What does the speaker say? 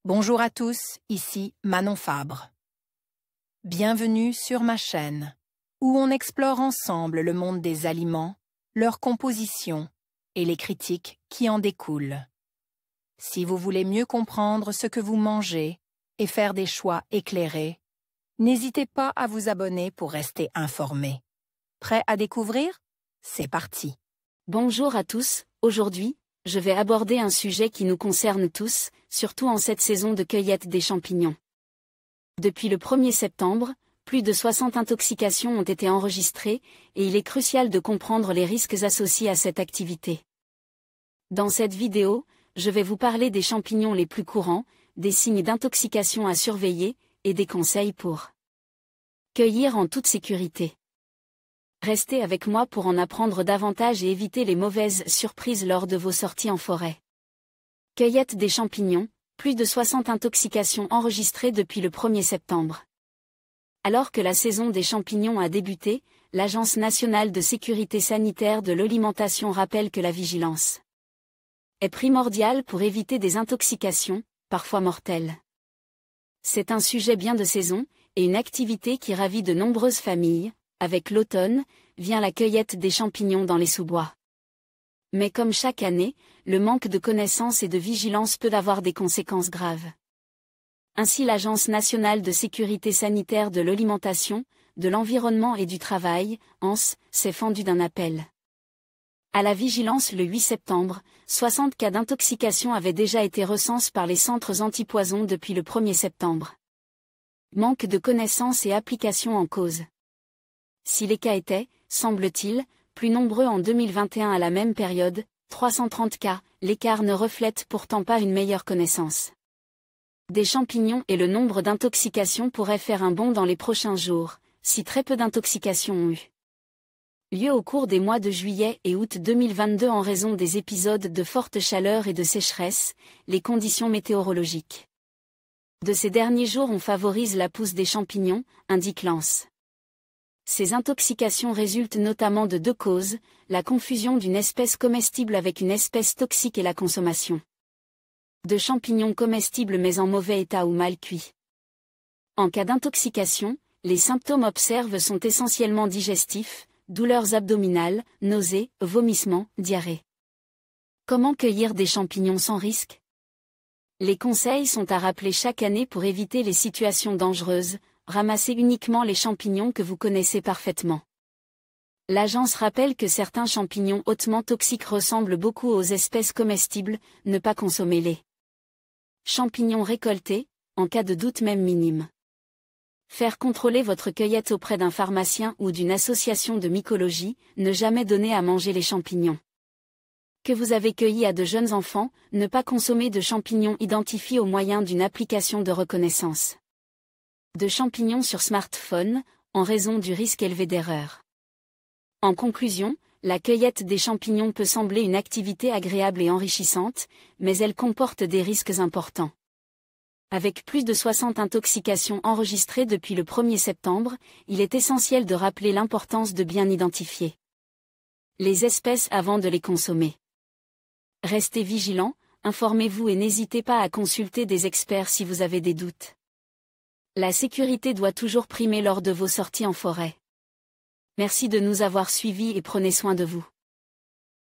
Bonjour à tous, ici Manon Fabre. Bienvenue sur ma chaîne, où on explore ensemble le monde des aliments, leur composition et les critiques qui en découlent. Si vous voulez mieux comprendre ce que vous mangez et faire des choix éclairés, n'hésitez pas à vous abonner pour rester informé. Prêt à découvrir? C'est parti! Bonjour à tous, aujourd'hui, je vais aborder un sujet qui nous concerne tous, surtout en cette saison de cueillette des champignons. Depuis le 1er septembre, plus de 60 intoxications ont été enregistrées, et il est crucial de comprendre les risques associés à cette activité. Dans cette vidéo, je vais vous parler des champignons les plus courants, des signes d'intoxication à surveiller, et des conseils pour cueillir en toute sécurité. Restez avec moi pour en apprendre davantage et éviter les mauvaises surprises lors de vos sorties en forêt. Cueillette des champignons, plus de 60 intoxications enregistrées depuis le 1er septembre. Alors que la saison des champignons a débuté, l'Agence nationale de sécurité sanitaire de l'alimentation rappelle que la vigilance est primordiale pour éviter des intoxications, parfois mortelles. C'est un sujet bien de saison, et une activité qui ravit de nombreuses familles. Avec l'automne, vient la cueillette des champignons dans les sous-bois. Mais comme chaque année, le manque de connaissances et de vigilance peut avoir des conséquences graves. Ainsi l'Agence nationale de sécurité sanitaire de l'alimentation, de l'environnement et du travail, ANSE, s'est fendue d'un appel à la vigilance le 8 septembre, 60 cas d'intoxication avaient déjà été recensés par les centres antipoison depuis le 1er septembre. Manque de connaissances et applications en cause. Si les cas étaient, semble-t-il, plus nombreux en 2021 à la même période, 330 cas, l'écart ne reflète pourtant pas une meilleure connaissance des champignons et le nombre d'intoxications pourrait faire un bond dans les prochains jours, si très peu d'intoxications ont eu lieu au cours des mois de juillet et août 2022 en raison des épisodes de forte chaleur et de sécheresse, les conditions météorologiques de ces derniers jours favorisent la pousse des champignons, indique l'ANSE. Ces intoxications résultent notamment de deux causes, la confusion d'une espèce comestible avec une espèce toxique et la consommation de champignons comestibles mais en mauvais état ou mal cuits. En cas d'intoxication, les symptômes observés sont essentiellement digestifs, douleurs abdominales, nausées, vomissements, diarrhée. Comment cueillir des champignons sans risque? Les conseils sont à rappeler chaque année pour éviter les situations dangereuses. Ramassez uniquement les champignons que vous connaissez parfaitement. L'agence rappelle que certains champignons hautement toxiques ressemblent beaucoup aux espèces comestibles, ne pas consommer les champignons récoltés, en cas de doute même minime. Faire contrôler votre cueillette auprès d'un pharmacien ou d'une association de mycologie, ne jamais donner à manger les champignons que vous avez cueillis à de jeunes enfants, ne pas consommer de champignons identifiés au moyen d'une application de reconnaissance de champignons sur smartphone, en raison du risque élevé d'erreur. En conclusion, la cueillette des champignons peut sembler une activité agréable et enrichissante, mais elle comporte des risques importants. Avec plus de 60 intoxications enregistrées depuis le 1er septembre, il est essentiel de rappeler l'importance de bien identifier les espèces avant de les consommer. Restez vigilants, informez-vous et n'hésitez pas à consulter des experts si vous avez des doutes. La sécurité doit toujours primer lors de vos sorties en forêt. Merci de nous avoir suivis et prenez soin de vous.